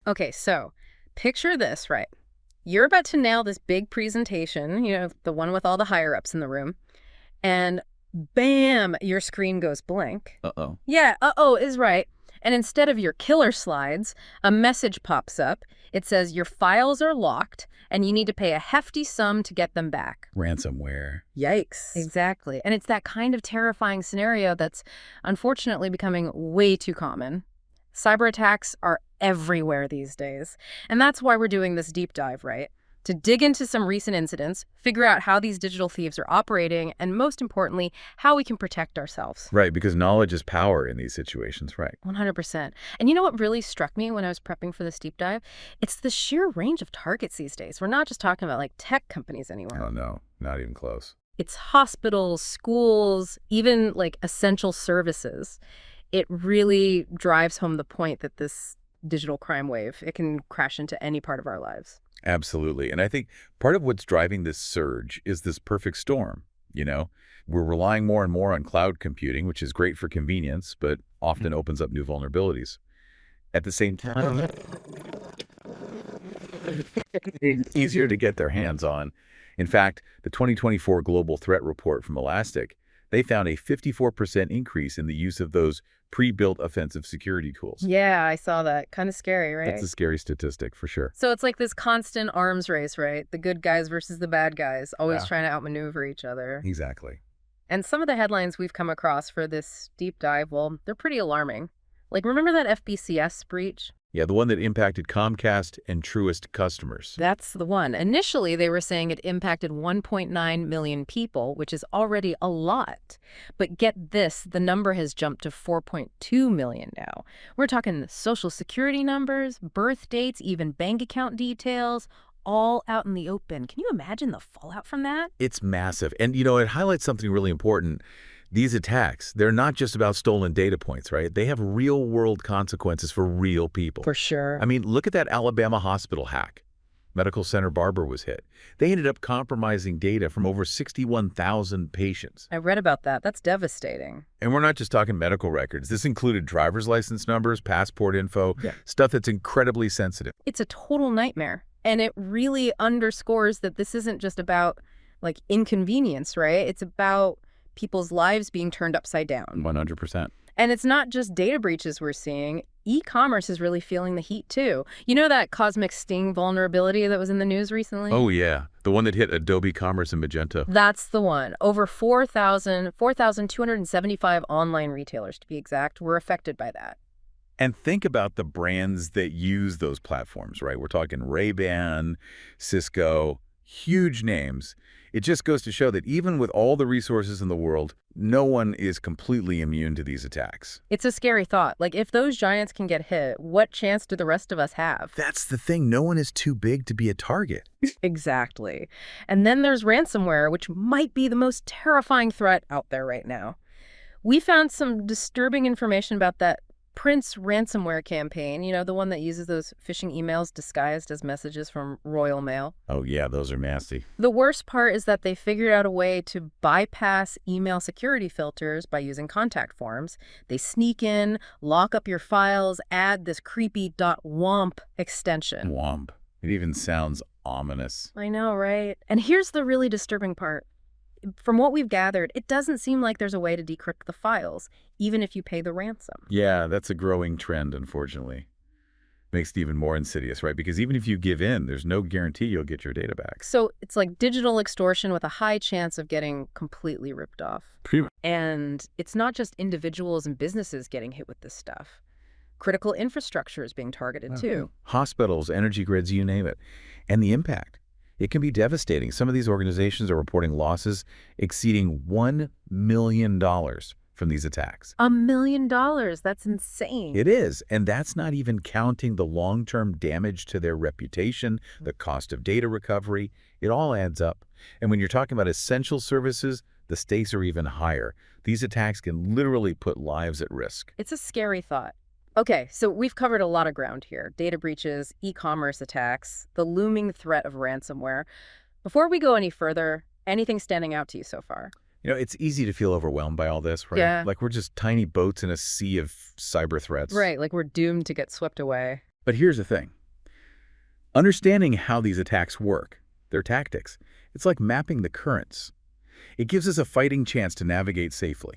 Okay, so picture this, right? You're about to nail this big presentation, the one with all the higher ups in the room, and bam, your screen goes blank. Uh-oh. Yeah, uh-oh is right. And instead of your killer slides, a message pops up. It says your files are locked and you need to pay a hefty sum to get them back. Ransomware. Yikes. Exactly. And it's that kind of terrifying scenario that's unfortunately becoming way too common. Cyber attacks are everywhere these days. And that's why we're doing this deep dive, right? To dig into some recent incidents, figure out how these digital thieves are operating, and most importantly, how we can protect ourselves. Right, because knowledge is power in these situations, right? 100%. And you know what really struck me when I was prepping for this deep dive? It's the sheer range of targets these days. We're not just talking about like tech companies anymore. Oh, no, not even close. It's hospitals, schools, even like essential services. It really drives home the point that this digital crime wave, it can crash into any part of our lives. Absolutely. And I think part of what's driving this surge is this perfect storm. We're relying more and more on cloud computing, which is great for convenience, but often opens up new vulnerabilities. At the same time, it's easier to get their hands on. In fact, the 2024 Global Threat Report from Elastic, they found a 54% increase in the use of those pre-built offensive security tools. Yeah, I saw that. Kind of scary, right? That's a scary statistic for sure. So it's like this constant arms race, right? The good guys versus the bad guys, always Yeah. trying to outmaneuver each other. Exactly. And some of the headlines we've come across for this deep dive, well, they're pretty alarming. Like, remember that FBCS breach? Yeah, the one that impacted Comcast and Truist customers. That's the one. Initially, they were saying it impacted 1.9 million people, which is already a lot. But get this, the number has jumped to 4.2 million now. We're talking social security numbers, birth dates, even bank account details, all out in the open. Can you imagine the fallout from that? It's massive. And, it highlights something really important. These attacks, they're not just about stolen data points, right? They have real-world consequences for real people. For sure. I mean, look at that Alabama hospital hack. Medical Center Barber was hit. They ended up compromising data from over 61,000 patients. I read about that. That's devastating. And we're not just talking medical records. This included driver's license numbers, passport info, stuff that's incredibly sensitive. It's a total nightmare. And it really underscores that this isn't just about, like, inconvenience, right? It's about people's lives being turned upside down. 100%. And it's not just data breaches we're seeing. E-commerce is really feeling the heat, too. You know that Cosmic Sting vulnerability that was in the news recently? Oh, yeah. The one that hit Adobe Commerce and Magento. That's the one. Over 4,275 online retailers, to be exact, were affected by that. And think about the brands that use those platforms, right? We're talking Ray-Ban, Cisco, huge names. It just goes to show that even with all the resources in the world, no one is completely immune to these attacks. It's a scary thought. Like, if those giants can get hit, what chance do the rest of us have? That's the thing. No one is too big to be a target. Exactly. And then there's ransomware, which might be the most terrifying threat out there right now. We found some disturbing information about that Prince ransomware campaign, the one that uses those phishing emails disguised as messages from Royal Mail. Oh, yeah, those are nasty. The worst part is that they figured out a way to bypass email security filters by using contact forms. They sneak in, lock up your files, add this creepy .womp extension. Womp. It even sounds ominous. I know, right? And here's the really disturbing part. From what we've gathered, it doesn't seem like there's a way to decrypt the files, even if you pay the ransom. Yeah, that's a growing trend, unfortunately. Makes it even more insidious, right? Because even if you give in, there's no guarantee you'll get your data back. So it's like digital extortion with a high chance of getting completely ripped off. And it's not just individuals and businesses getting hit with this stuff. Critical infrastructure is being targeted too. Hospitals, energy grids, you name it. And the impact. It can be devastating. Some of these organizations are reporting losses exceeding $1 million from these attacks. $1 million. That's insane. It is. And that's not even counting the long-term damage to their reputation, the cost of data recovery. It all adds up. And when you're talking about essential services, the stakes are even higher. These attacks can literally put lives at risk. It's a scary thought. Okay, so we've covered a lot of ground here. Data breaches, e-commerce attacks, the looming threat of ransomware. Before we go any further, anything standing out to you so far? It's easy to feel overwhelmed by all this, right? Yeah. Like we're just tiny boats in a sea of cyber threats. Right, like we're doomed to get swept away. But here's the thing. Understanding how these attacks work, their tactics, it's like mapping the currents. It gives us a fighting chance to navigate safely.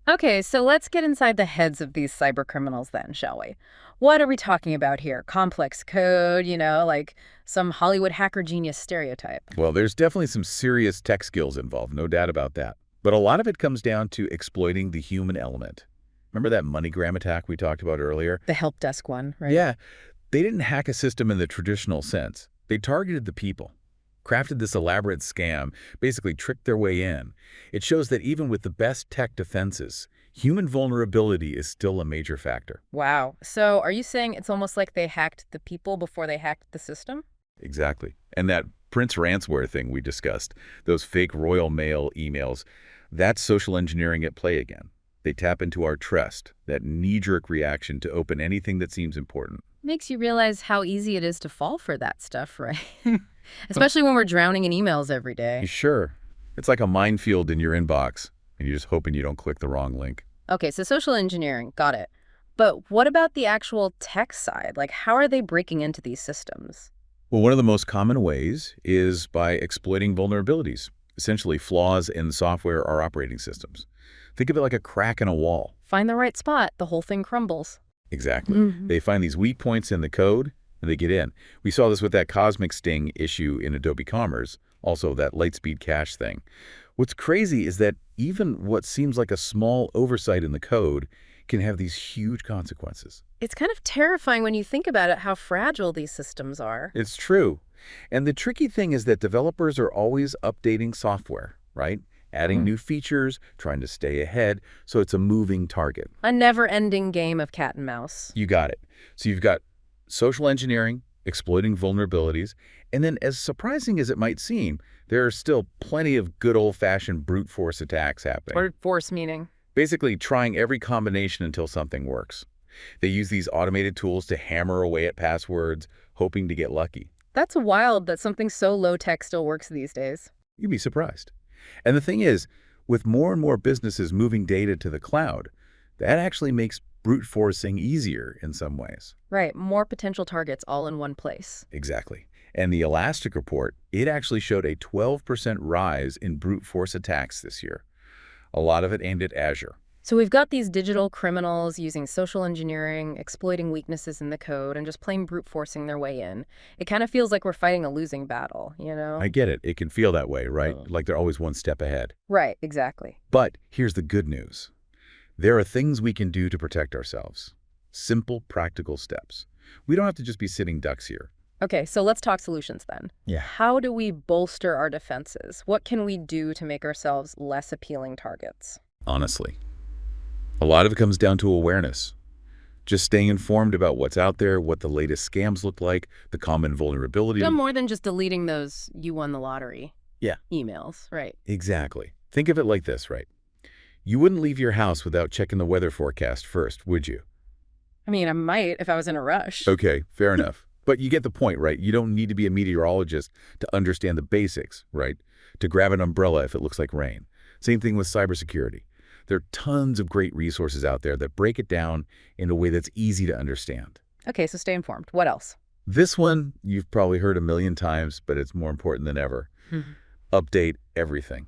Okay, so let's get inside the heads of these cyber criminals then, shall we? What are we talking about here? Complex code, like some Hollywood hacker genius stereotype. Well, there's definitely some serious tech skills involved, no doubt about that. But a lot of it comes down to exploiting the human element. Remember that MoneyGram attack we talked about earlier? The help desk one, right? Yeah, they didn't hack a system in the traditional sense. They targeted the people, crafted this elaborate scam, basically tricked their way in. It shows that even with the best tech defenses, human vulnerability is still a major factor. Wow. So are you saying it's almost like they hacked the people before they hacked the system? Exactly. And that Prince ransomware thing we discussed, those fake Royal Mail emails, that's social engineering at play again. They tap into our trust, that knee-jerk reaction to open anything that seems important. Makes you realize how easy it is to fall for that stuff, right? Especially when we're drowning in emails every day. Sure. It's like a minefield in your inbox, and you're just hoping you don't click the wrong link. Okay, so social engineering, got it. But what about the actual tech side? Like, how are they breaking into these systems? Well, one of the most common ways is by exploiting vulnerabilities, essentially flaws in software or operating systems. Think of it like a crack in a wall. Find the right spot, the whole thing crumbles. Exactly. They find these weak points in the code, and they get in. We saw this with that Cosmic Sting issue in Adobe Commerce, also that Lightspeed cache thing. What's crazy is that even what seems like a small oversight in the code can have these huge consequences. It's kind of terrifying when you think about it, how fragile these systems are. It's true. And the tricky thing is that developers are always updating software, right? Adding new features, trying to stay ahead, so it's a moving target. A never-ending game of cat and mouse. You got it. So you've got social engineering, exploiting vulnerabilities, and then as surprising as it might seem, there are still plenty of good old-fashioned brute force attacks happening. Or force meaning. Basically trying every combination until something works. They use these automated tools to hammer away at passwords, hoping to get lucky. That's wild that something so low-tech still works these days. You'd be surprised. And the thing is, with more and more businesses moving data to the cloud, that actually makes brute forcing easier in some ways. Right, more potential targets all in one place. Exactly. And the Elastic report, it actually showed a 12% rise in brute force attacks this year. A lot of it aimed at Azure. So we've got these digital criminals using social engineering, exploiting weaknesses in the code, and just plain brute forcing their way in. It kind of feels like we're fighting a losing battle, you know? I get it. It can feel that way, right? Like they're always one step ahead. Right, exactly. But here's the good news. There are things we can do to protect ourselves. Simple, practical steps. We don't have to just be sitting ducks here. Okay, so let's talk solutions then. Yeah. How do we bolster our defenses? What can we do to make ourselves less appealing targets? Honestly, a lot of it comes down to awareness. Just staying informed about what's out there, what the latest scams look like, the common vulnerabilities. So more than just deleting those "you won the lottery" emails, right? Exactly. Think of it like this, right? You wouldn't leave your house without checking the weather forecast first, would you? I mean, I might if I was in a rush. Okay, fair enough. But you get the point, right? You don't need to be a meteorologist to understand the basics, right? To grab an umbrella if it looks like rain. Same thing with cybersecurity. There are tons of great resources out there that break it down in a way that's easy to understand. Okay, so stay informed. What else? This one you've probably heard a million times, but it's more important than ever. Update everything.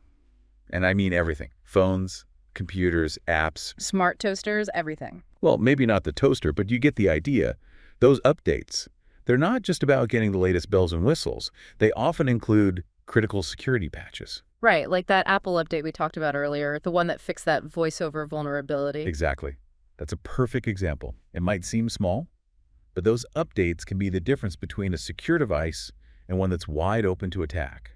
And I mean everything. Phones, computers, apps. Smart toasters, everything. Well, maybe not the toaster, but you get the idea. Those updates, they're not just about getting the latest bells and whistles. They often include critical security patches. Right, like that Apple update we talked about earlier, the one that fixed that voiceover vulnerability. Exactly. That's a perfect example. It might seem small, but those updates can be the difference between a secure device and one that's wide open to attack.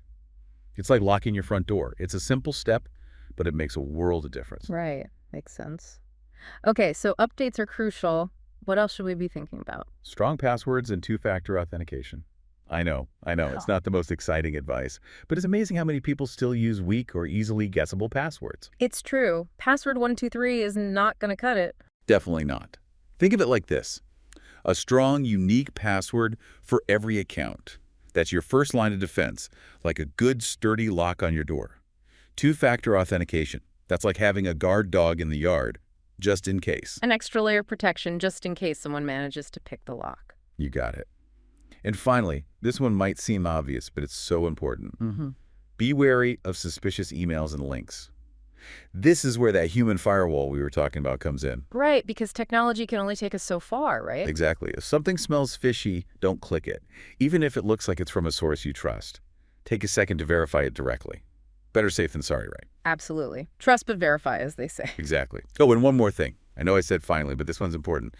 It's like locking your front door. It's a simple step, but it makes a world of difference. Right, makes sense. Okay, so updates are crucial. What else should we be thinking about? Strong passwords and two-factor authentication. I know, it's not the most exciting advice, but it's amazing how many people still use weak or easily guessable passwords. It's true. Password 123 is not going to cut it. Definitely not. Think of it like this. A strong, unique password for every account. That's your first line of defense, like a good, sturdy lock on your door. Two-factor authentication. That's like having a guard dog in the yard, just in case. An extra layer of protection just in case someone manages to pick the lock. You got it. And finally, this one might seem obvious, but it's so important. Mm-hmm. Be wary of suspicious emails and links. This is where that human firewall we were talking about comes in. Right, because technology can only take us so far, right? Exactly. If something smells fishy, don't click it, even if it looks like it's from a source you trust. Take a second to verify it directly. Better safe than sorry, right? Absolutely. Trust but verify, as they say. Exactly. Oh, and one more thing. I know I said finally, but this one's important.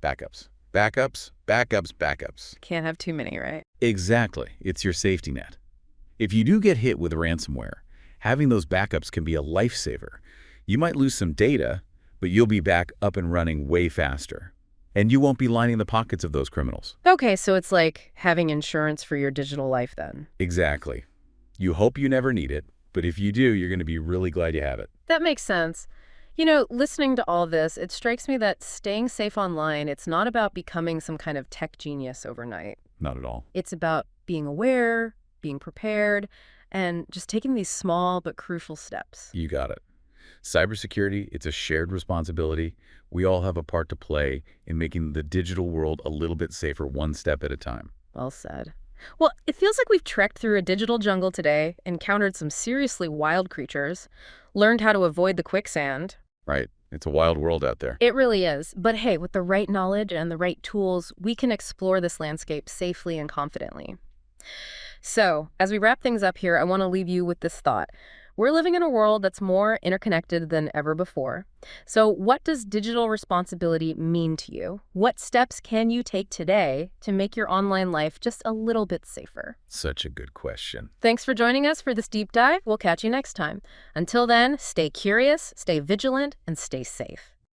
Backups. Backups, backups, backups. Can't have too many, right? Exactly. It's your safety net. If you do get hit with ransomware, having those backups can be a lifesaver. You might lose some data, but you'll be back up and running way faster. And you won't be lining the pockets of those criminals. Okay, so it's like having insurance for your digital life then. Exactly. You hope you never need it, but if you do, you're going to be really glad you have it. That makes sense. You know, listening to all this, it strikes me that staying safe online, it's not about becoming some kind of tech genius overnight. Not at all. It's about being aware, being prepared, and just taking these small but crucial steps. You got it. Cybersecurity, it's a shared responsibility. We all have a part to play in making the digital world a little bit safer one step at a time. Well said. Well, it feels like we've trekked through a digital jungle today, encountered some seriously wild creatures, learned how to avoid the quicksand. Right. It's a wild world out there. It really is. But hey, with the right knowledge and the right tools, we can explore this landscape safely and confidently. So, as we wrap things up here, I want to leave you with this thought. We're living in a world that's more interconnected than ever before. So what does digital responsibility mean to you? What steps can you take today to make your online life just a little bit safer? Such a good question. Thanks for joining us for this deep dive. We'll catch you next time. Until then, stay curious, stay vigilant, and stay safe.